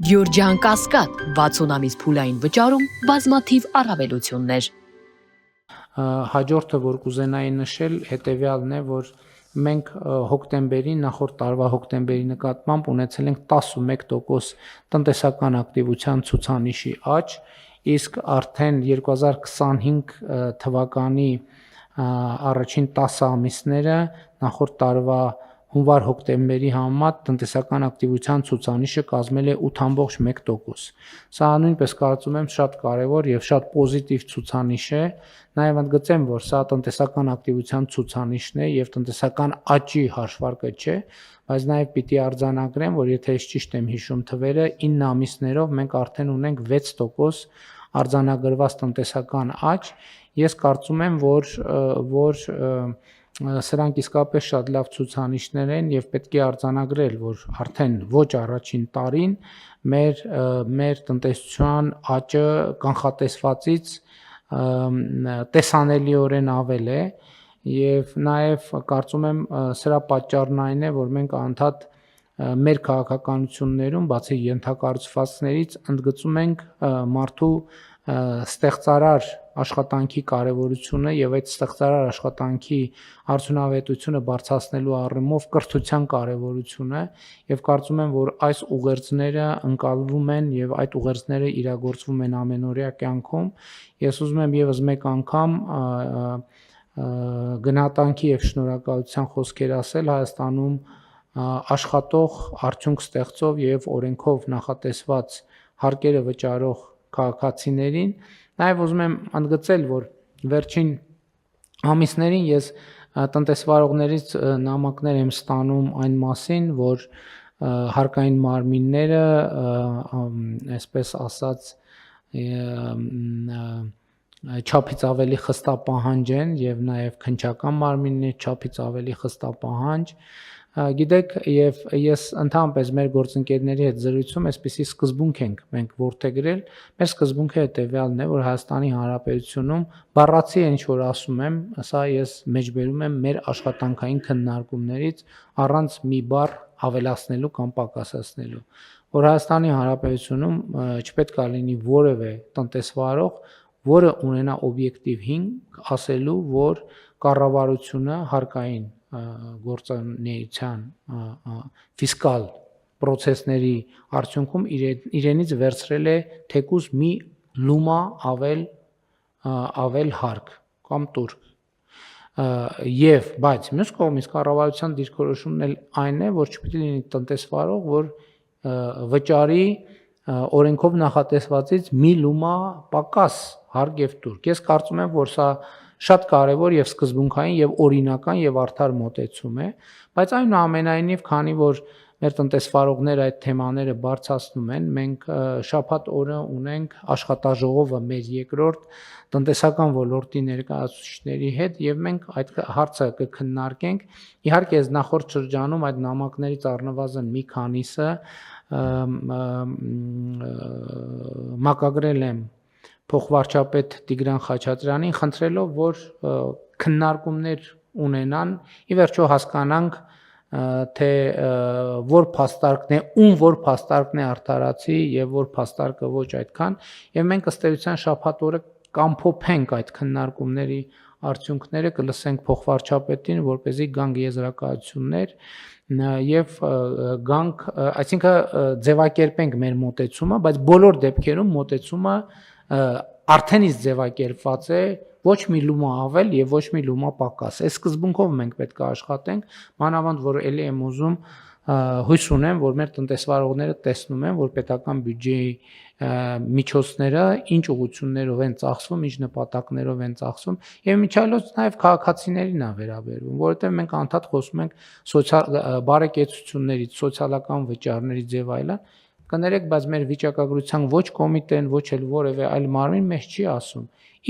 Գյուրջան Կասկադ 60 ամիս փուլային վճարում բազմաթիվ առավելություններ։ Հաջորդը, որ կուզենայի նշել, հետևյալն է, որ մենք հոկտեմբերի, նախորդ տարվա հոկտեմբերի նկատմամբ ունեցել ենք 11% տնտեսական ակտիվության ցուցանիշի աճ, իսկ արդեն 2025 թվականի առաջին 10 ամիսները նախորդ տարվա հունվար-հոկտեմբերի համեմատ տնտեսական ակտիվության ցուցանիշը կազմել է 8.1%։ Սա նույնպես կարծում եմ շատ կարևոր եւ շատ պոզիտիվ ցուցանիշ է, նաեւ ընդգծեմ, որ սա տնտեսական ակտիվության ցուցանիշն է եւ տնտեսական աճի հաշվարկը չէ, բայց նաեւ պիտի արձանագրեմ, որ եթե ես ճիշտ եմ հիշում թվերը, 9 ամիսներով մենք արդեն ունենք 6% արձանագրված տնտեսական աճ։ Ես կարծում եմ, որ սրանք իսկապես շատ լավ ցուցանիշներ են եւ պետք է արձանագրել, որ արդեն ոչ առաջին տարին մեր տնտեսության աճը կանխատեսվածից տեսանելիորեն ավել է եւ նաեւ կարծում եմ սրա պատճառն այն է, որ մենք անդադ մեր քաղաքականություններում բացի ենթակառուցվածքներից ընդգծում ենք մարդու ստեղծարար աշխատանքի կարևորությունը եւ այդ ստեղծարար աշխատանքի արդյունավետությունը բարձրացնելու առումով կրթության կարևորությունը եւ կարծում եմ, որ այս ուղերձները ընկալվում են եւ այդ ուղերձները իրագործվում են ամենօրյա կյանքում։ Ես ուզում եմ եւս մեկ անգամ գնահատանքի եւ շնորհակալության խոսքեր ասել Հայաստանում աշխատող, արդյունք ստեղծող եւ օրենքով նախատեսված հարկերը վճարող քաղաքացիներին, նաև ուզում եմ ընդգծել, որ վերջին ամիսներին ես տնտեսվարողներից նամակներ եմ ստանում այն մասին, որ հարկային մարմինները, այսպես ասած, չափից ավելի խստապահանջ են եւ նաև քննչական մարմիններ չափից ավելի խստապահանջ։ Գիտեք, եւ ես ընդհանրապես մեր գործընկերների հետ զրույցում այսպիսի սկզբունք ենք մենք որդեգրել։ Մեր սկզբունքը հետեւյալն է, որ Հայաստանի Հանրապետությունում բառացի է ինչ որ ասում եմ, սա ես մեջբերում եմ մեր աշխատանքային քննարկումներից առանց մի բառ ավելացնելու կամ պակասացնելու, որ Հայաստանի Հանրապետությունում չպետք է լինի որևէ տնտեսվարող, որը ունենա օբյեկտիվ հիմք ասելու, որ կառավարությունը հարկային գործունեության ֆիսկալ պրոցեսների արդյունքում իրենից վերցրել է թեկուզ մի լումա ավել հարկ կամ տուր։ Եվ բայց մյուս կողմից կառավարության դիրքորոշումն էլ այն է, որ չպիտի լինի տնտեսվարող, որ վճարի օրենքով նախատեսվածից մի լումա պակաս հարկ եւ տուր։ Ես կարծում եմ, որ սա շատ կարևոր եւ սկզբունքային եւ օրինական եւ արդար մոտեցում է, բայց այնուամենայնիվ, քանի որ մեր տնտեսվարողները այդ թեմաները բարձրացնում են, մենք շաբաթ օրը ունենք աշխատաժողովը մեր երկրորդ տնտեսական ոլորտի ներկայացուցիչների հետ եւ մենք այդ հարցը կքննարկենք։ Իհարկե, ես նախորդ շրջանում այդ նամակներից առնվազն մի քանիսը մակագրել եմ փոխվարչապետ Տիգրան Խաչատրյանին, խնդրելով, որ քննարկումներ ունենան, ի վերջո հասկանանք, թե որ փաստարկն է, որ փաստարկն է արդարացի եւ որ փաստարկը ոչ այդքան, եւ մենք ըստ էության շաբաթ օրը կամփոփենք այդ քննարկումների արդյունքները, կլսենք փոխվարչապետին, որպեսզի գանք եզրակացություններ եւ գանք, այսինքն ձևակերպենք մեր մոտեցումը, բայց բոլոր դեպքերում մոտեցումը արդեն իսկ ձևակերպված է ոչ մի լումա ավել եւ ոչ մի լումա պակաս։ Այս սկզբունքով մենք պետք է աշխատենք, մանավանդ որ ելի եմ ուզում հույս ունեմ, որ մեր տնտեսվարողները տեսնում են, որ պետական բյուջեի միջոցները ինչ ուղղություններով են ծախսվում, ինչ նպատակներով են ծախսվում եւ միջալոց նաեւ քաղաքացիներին է վերաբերվում, որովհետեւ մենք անդադ խոսում ենք բարեկեցություններից, սոցիալական վճարներից եւ այլն։ Կներեք, բայց մեր վիճակագրության ոչ կոմիտեն, ոչ էլ որևէ այլ մարմին մեզ չի ասում։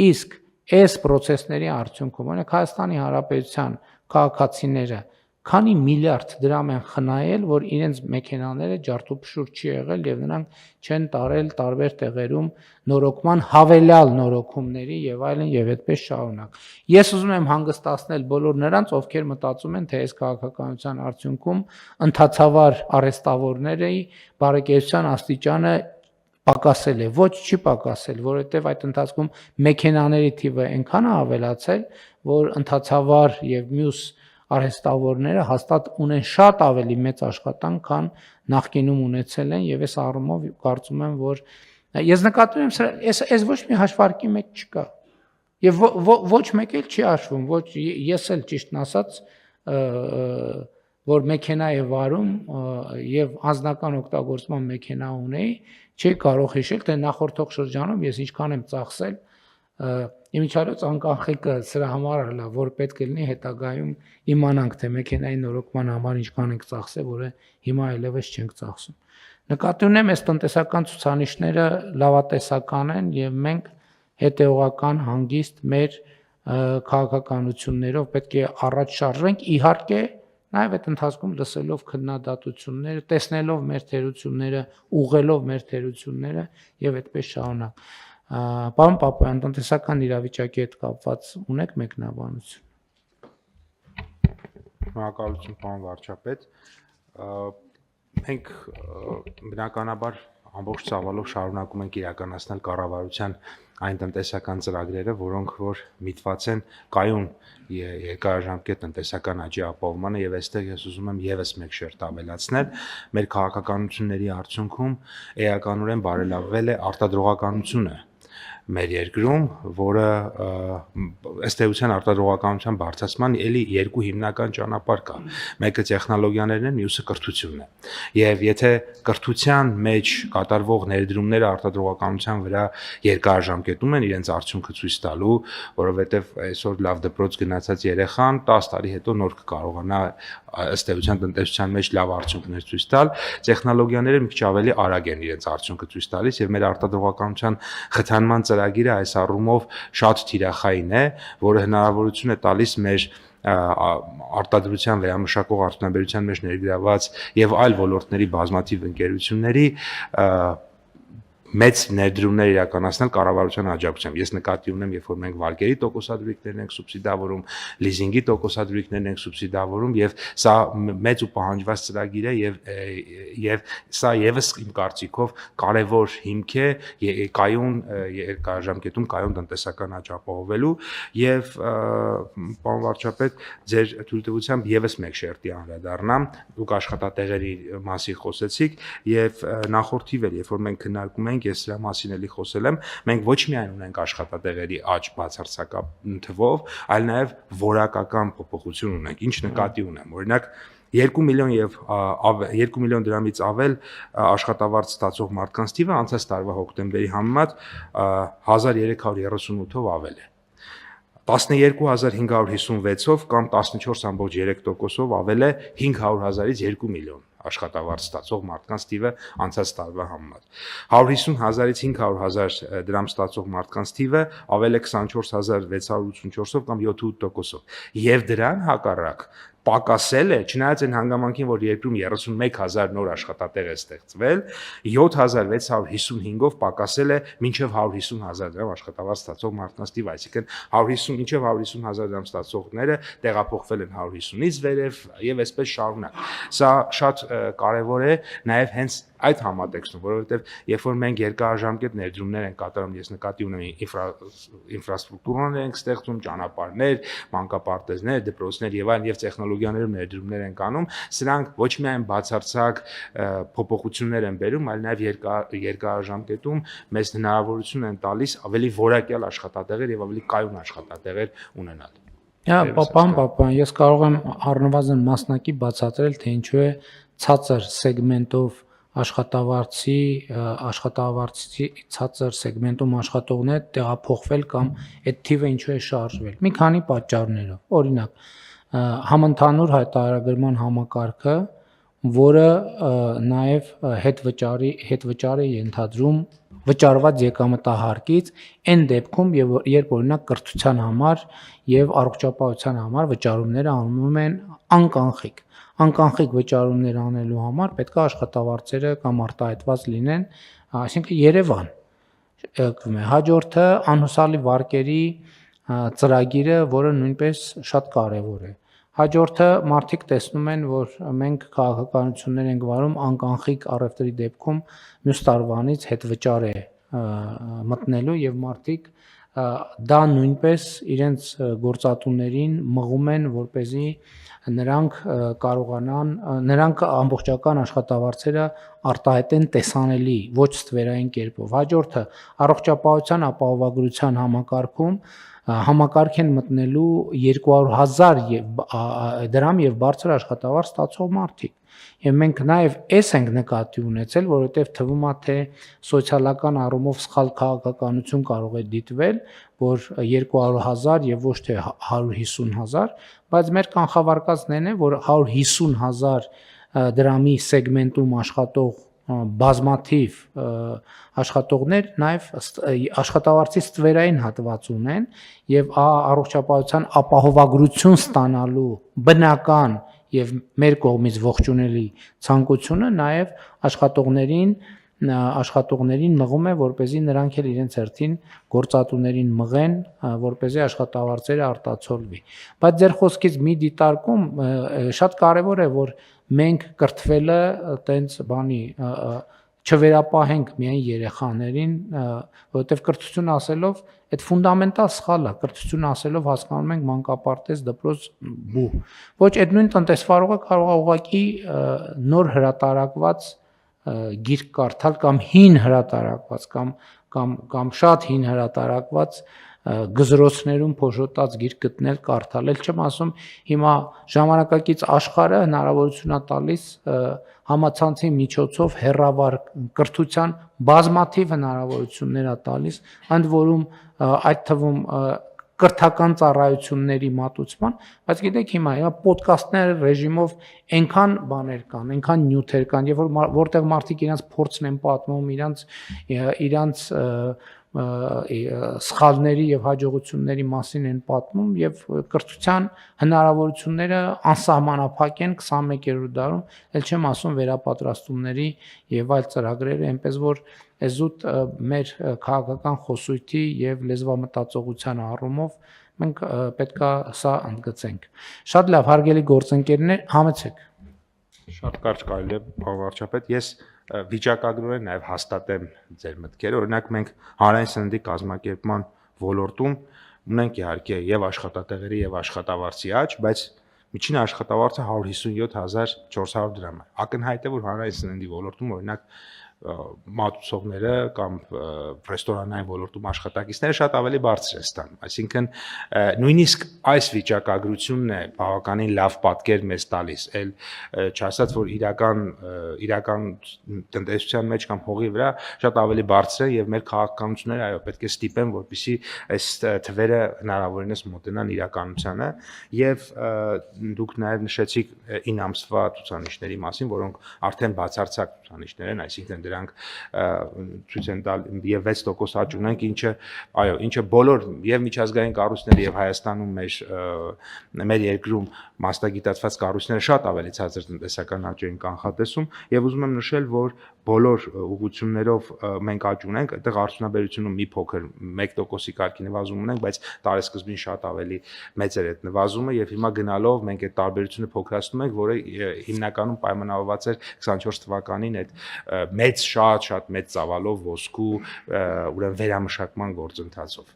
Իսկ այս process-ների արդյունքում, օրինակ Հայաստանի Հանրապետության քաղաքացիները քանի միլիարդ դրամ են խնայել, որ իրենց մեքենաները ջարդուփշուր չի եղել եւ նրանք չեն տարել տարբեր տեղերում նորոգման հավելյալ նորոգումների եւ այլն եւ այդպես շարունակ։ Ես ուզում եմ հանգստացնել բոլոր նրանց, ովքեր մտածում են, թե այս քաղաքականության արդյունքում ընդհանրավար արեստավորների բարեկեցության աստիճանը պակասել է, ոչ չի պակասել, որովհետև այդ ընթացքում մեքենաների թիվը այնքան է ավելացել, որ ընդհանրավար եւ մյուս արհեստավորները հաստատ ունեն շատ ավելի մեծ աշխատանք, քան նախկինում ունեցել են եւ այս առումով կարծում եմ, որ ես նկատում եմ այս ոչ մի հաշվարկի մեջ չկա։ Եվ ոչ մեկ էլ չի հաշվում, ոչ ես էլ ճիշտն ասած որ մեքենա է վարում եւ անձնական օգտագործման մեքենա ունեի, չի կարող հիշել, թե նախորդող շրջանում ես ինչքան եմ ծախսել իմիջիայլոց անկանխիկը սրա համար է լավ, որ պետք է լինի հետագայում իմանանք, թե մեքենայի նորոգման համար ինչքան ենք ծախսել, որը հիմա այլևս չենք ծախսում։ Նկատի ունեմ, այս տնտեսական ցուցանիշները լավատեսական են եւ մենք հետեւողական հանգիստ մեր քաղաքականություններով պետք է առաջ շարժվենք, իհարկե նաև այդ ընթացքում լսելով քննադատությունները, տեսնելով մեր թերությունները, ուղղելով մեր թերությունները եւ այդպես շարունակ։ Պարոն Պապայան, տնտեսական իրավիճակի հետ կապված ունեք մեկնաբանություն։ Շնորհակալություն, պարոն վարչապետ։ Մենք բնականաբար ամբողջ ծավալով շարունակում ենք իրականացնել կառավարության այն տնտեսական ծրագրերը, որոնք որ միտված են կայուն երկարաժամկետ տնտեսական աճի ապահովմանը եւ այստեղ ես ուզում եմ եւս մեկ շերտ avելացնել, մեր քաղաքականությունների արդյունքում էականորեն բարելավվել է արտադրողականությունը մեր երկրում, որը ըստ էության արտադրողականության բարձրացման էլի երկու հիմնական ճանապարհ կա։ Մեկը տեխնոլոգիաներն են, մյուսը կրթությունն է։ Եվ եթե կրթության մեջ կատարվող ներդրումները արտադրողականության վրա երկարաժամկետում են իրենց արդյունքը ցույց տալու, որովհետև այսօր լավ դպրոց գնացած երեխան 10 տարի հետո նոր կկարողանա ըստ էության տնտեսության մեջ լավ արդյունքներ ցույց տալ, տեխնոլոգիաները մի քիչ ավելի արագ են իրենց արդյունքը ցույց տալիս եւ մեր արտադրողականության խթանման ծրագիրը այս առումով շատ թիրախային է, որը հնարավորություն է տալիս մեր արտադրության վերամշակող արդյունաբերության մեջ ներգրաված եւ այլ ոլորտների բազմաթիվ ընկերությունների մեծ ներդրումներ իրականացնել կառավարության աջակցությամբ։ Ես նկատի ունեմ, երբ որ մենք վարկերի տոկոսադրույքներն ենք սուբսիդավորում, լիզինգի տոկոսադրույքներն ենք սուբսիդավորում եւ սա մեծ ու պահանջված ծրագիր է եւ սա եւս իմ կարծիքով կարեւոր հիմք է կայուն երկարաժամկետում կայուն տնտեսական աճ ապահովելու եւ պարոն վարչապետ, ձեր թույլտվությամբ եւս մեկ շերտի անդրադառնամ, դուք աշխատատեղերի մասին խոսեցիք եւ նախորդիվ էլ երբ որ մենք քննարկում ենք ես սրա մասին էլի խոսել եմ, մենք ոչ միայն ունենք աշխատատեղերի աճ բացարձակապ թվով, այլ նաև որակական փոփոխություն ունենք, ինչ նկատի ունեմ, օրինակ 2 միլիոն եւ 2 միլիոն դրամից ավել աշխատավարձ ստացող մարդկանց թիվը անցած տարվա հոկտեմբերի համեմատ 1338-ով ավել է 12556-ով կամ 14.3%-ով ավել է 500,000-ից 2 միլիոն աշխատավարձ ստացող մարդկանց թիվը անցած տարվա համեմատ 150,000-ից 500,000 դրամ ստացող մարդկանց թիվը ավել է 24684-ով կամ 7.8%-ով եւ դրան հակառակ պակասել է, չնայած այն հանգամանքին, որ երկրում 31,000 նոր աշխատատեղ է ստեղծվել, 7655-ով պակասել է մինչև 150,000 դրամ աշխատավարձ ստացող մարդկանց թիվը, այսինքն 150 մինչև 150,000 դրամ ստացողները տեղափոխվել են 150-ից վերև եւ այսպես շարունակ։ Սա շատ կարեւոր է նաեւ հենց այդ համատեքստում, որովհետեւ երբ որ մենք երկարաժամկետ ներդրումներ ենք կատարում, ես նկատի ունեմ ինֆրաստրուկտուրաներ ենք ստեղծում, ճանապարհներ, մանկապարտեզներ, դպրոցներ եւ այլն եւ տեխնոլոգիաներում ներդրումներ են անում, սրանք ոչ միայն բացարձակ փոփոխություններ են բերում, այլ նաեւ երկարաժամկետում մեզ հնարավորություն են տալիս ավելի որակյալ աշխատատեղեր եւ ավելի կայուն աշխատատեղեր ունենալ։ Պապան, ես կարող եմ առնվազն մասնակի բացատրել, թե ինչու է ցածր սեգմենտով աշխատավարձի ցածր սեգմենտում աշխատողներ տեղափոխվել կամ այդ թիվը ինչու է շարժվել։ Մի քանի պատճառներով։ Օրինակ, համընդհանուր հայտարարագրման համակարգը, որը նաև հետ վճար է ենթադրում վճարված եկամտահարկից այն դեպքում, երբ օրինակ կրթության համար եւ առողջապահության համար վճարումները անում են անկանխիկ վճարումներ անելու համար պետք է աշխատավարձերը կամ արտահայտված լինեն, այսինքն Երևան հաջորդը անհուսալի վարկերի ծրագիրը, որը նույնպես շատ կարևոր է։ Հաջորդը մարդիկ տեսնում են, որ մենք քաղաքականություններ ենք վարում անկանխիկ առևտրի դեպքում մյուս տարվանից հետվճար է մտնելու եւ մարդիկ դա նույնպես իրենց գործատուներին մղում են, որպեսզի նրանք ամբողջական աշխատավարձերը արտահայտեն տեսանելի, ոչ ստվերային կերպով։ Հաջորդը առողջապահության ապահովագրության համակարգում համակարգ են մտնելու 200,000 դրամ եւ բարձր աշխատավարձ ստացող մարդիկ։ Եվ մենք նաեւ այս ենք նկատի ունեցել, որովհետեւ թվում է թե սոցիալական առումով սխալ քաղաքականություն կարող է դիտվել, որ 200,000 եւ ոչ թե 150,000, բայց մեր կանխավարկածն է, որ 150,000 դրամի սեգմենտում աշխատող բազմաթիվ աշխատողներ նաև աշխատավարձի ստվերային հատված ունեն եւ առողջապահության ապահովագրություն ստանալու բնական եւ մեր կողմից ողջունելի ցանկությունը նաև աշխատողներին մղում է, որպեսզի նրանք էլ իրենց հերթին գործատուներին մղեն, որպեսզի աշխատավարձերը արտացոլվի։ Բայց ձեր խոսքից մի դիտարկում շատ կարևոր է, որ մենք կրթվելը տենց բանի չվերապահենք միայն երեխաներին, որովհետև կրթություն ասելով այդ ֆունդամենտալ սխալ է, կրթություն ասելով հասկանում ենք մանկապարտեզ, դպրոց, բու։ Ոչ, այդ նույն տնտեսվարողը կարող է ուղղակի նոր հրատարակված գիրք կարդալ կամ հին հրատարակված կամ շատ հին հրատարակված գզրոցներում փոշոտած գիրք գտնել կարդալ, էլ չեմ ասում հիմա ժամանակակից աշխարհը հնարավորություն է տալիս համացանցի միջոցով հեռավար կրթության բազմաթիվ հնարավորություններ է տալիս, ընդ որում այդ թվում կրթական ծառայությունների մատուցման, բայց գիտեք հիմա ոդկասթներ ռեժիմով այնքան բաներ կան, այնքան նյութեր կան, եւ որտեղ մարդիկ իրենց փորձն են պատմում, իրանց սխալների եւ հաջողությունների մասին են պատմում եւ կրթության հնարավորությունները անսահմանափակ են 21-րդ դարում, ել չեմ ասում վերապատրաստումների եւ այլ ծրագրերը, այնպես որ էզուտ մեր քաղաքական խոսույթի եւ լեզվամտածողության առումով մենք պետքա սա ընդգծենք։ Շատ լավ, հարգելի գործընկերներ, համեցեք։ Շատ կարճ կարելի է, պարոն վարչապետ, ես վիճակագրորեն նաև հաստատեմ ձեր մտքերը, օրինակ մենք հանրային սննդի կազմակերպման ոլորտում ունենք իհարկե եւ աշխատատեղերի եւ աշխատավարձի աճ, բայց միջին աշխատավարձը 157,400 դրամ է։ Ակնհայտ է, որ հանրային սննդի ոլորտում օրինակ մատուցողները կամ ռեստորանային ոլորտում աշխատակիցները շատ ավելի բարձր է ստանում, այսինքն նույնիսկ այս վիճակագրությունն է բավականին լավ պատկեր մեզ տալիս, այլ չասած որ իրական տնտեսության մեջ կամ հողի վրա շատ ավելի բարձր է եւ մեր քաղաքականությունները այո պետք է ստիպեն, որպեսզի այս թվերը հնարավորինս մոտենան իրականությանը եւ դուք նաեւ նշեցիք 9 ամսվա ցուցանիշների մասին, որոնք արդեն բացարձակ ցուցանիշներ են, այսինքն դրանք ցույց են տալ եւ 6% աճ ունենք, ինչը բոլոր եւ միջազգային կառույցները եւ Հայաստանում մեր երկրում մասնագիտացված կառույցները շատ ավելի ցածր տնտեսական աճ են կանխատեսում եւ ուզում եմ նշել, որ բոլոր ուղղություններով մենք աճ ունենք, այդտեղ արդյունաբերությունում մի փոքր 1%-ի կարգի նվազում ունենք, բայց տարեսկզբին շատ ավելի մեծ էր այդ նվազումը եւ հիմա գնալով մենք այդ տարբերությունը փոքրացնում ենք, որը հիմնականում պայմանավորված էր 24 թվականին այդ շատ մեծ ծավալով ոսկու ուրեմն վերամշակման գործընթացով։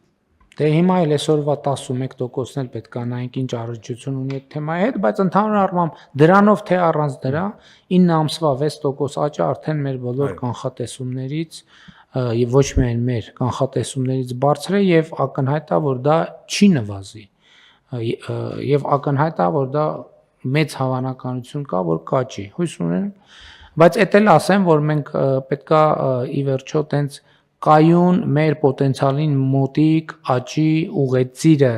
Դե հիմա էլ այսօրվա 11%-ն էլ պետք է նայենք ինչ առնչություն ունի այդ թեմայի հետ, բայց ընդհանուր առմամբ դրանով թե առանց դրա 9 ամսվա 6% աճը արդեն մեր բոլոր կանխատեսումներից եւ ոչ միայն մեր կանխատեսումներից բարձր է եւ ակնհայտ է, որ դա չի նվազի։ Եվ ակնհայտ է, որ դա մեծ հավանականություն կա, որ կաճի։ Հույս ունեմ, բայց էդ էլ ասեմ, որ մենք պետքա ի վերջո տենց կայուն մեր պոտենցիալին մոտիկ աճի ուղեցիրը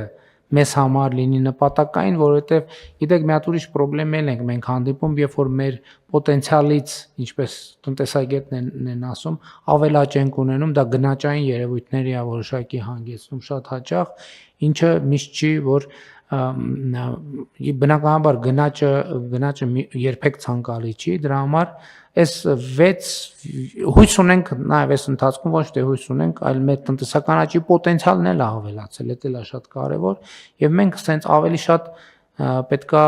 մեզ համար լինի նպատակային, որովհետև գիտեք մի հատ ուրիշ խնդրեմ ենք մենք հանդիպում, երբ որ մեր պոտենցիալից, ինչպես տնտեսագետներն են ասում, ավելաճ ենք ունենում, դա գնաճային երևույթների է որոշակի հանգեցնում շատ հաճախ, ինչը միշտ չի, որ բնականաբար գնաճը երբեք ցանկալի չի, դրա համար այս 6 հույս ունենք նաև այս ընթացքում ոչ թե հույս ունենք, այլ մեր տնտեսական աճի պոտենցիալն էլ է ավելացել, դա էլ է շատ կարևոր եւ մենք սենց ավելի շատ պետքա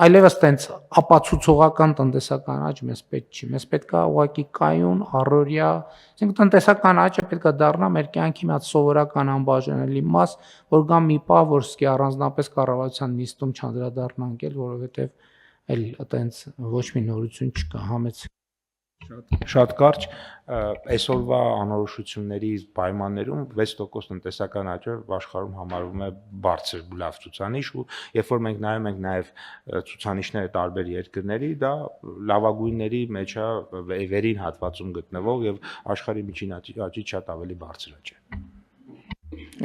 այլևս տենց ապացուցողական տնտեսական աճ մեզ պետք չի, մեզ պետքա ուղղակի կայուն, առօրյա, ասենք տնտեսական աճը պետքա դառնա մեր կյանքի մի հատ սովորական անբաժանելի մաս, որ գա մի պահ, որ սկի առանձնապես կառավարության նիստում չանդրադառնանք էլ, որովհետեւ այլ այտենց ոչ մի նորություն չկա, համեց Շատ կարճ այսօրվա անորոշությունների պայմաններում 6% տնտեսական աճը աշխարհում համարվում է բարձր լավ ցուցանիշ ու երբ որ մենք նայում ենք նաև ցուցանիշները տարբեր երկրների, դա լավագույնների մեջ է վերին հատվածում գտնվող եւ աշխարհի միջին աճից շատ ավելի բարձր աճ է։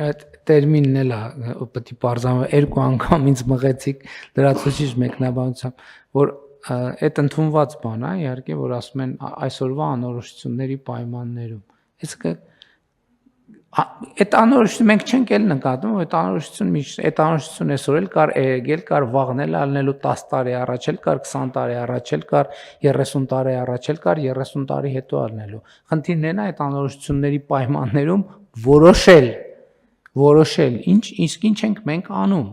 Այդ տերմինն էլ է պետք է բարձրանա երկու անգամ ինձ մղեցիք դրացուցիչ մեկնաբանությամբ, որ այդ ընդունված բան է, իհարկե, որ ասում են այսօրվա անորոշությունների պայմաններում։ Այդ անորոշությունը մենք չենք էլ նկատում, այդ անորոշություն այսօր էլ կար, եկել կար, վաղն էլ ալնելու 10 տարի առաջ էլ կար, 20 տարի առաջ էլ կար, 30 տարի առաջ էլ կար, 30 տարի հետո ալնելու։ Խնդիրն է այդ անորոշությունների պայմաններում որոշել, իսկ ինչ ենք մենք անում։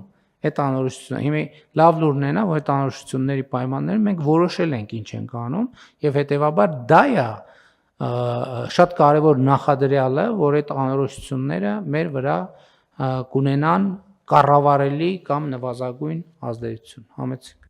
Այդ անորոշությունը հիմա լավ լուրն է նա, որ այդ անորոշությունների պայմաններում մենք որոշել ենք ինչ ենք անում եւ հետեւաբար դա է շատ կարեւոր նախադրյալը, որ այդ անորոշությունները մեր վրա կունենան կառավարելի կամ նվազագույն ազդեցություն։ Համեցեք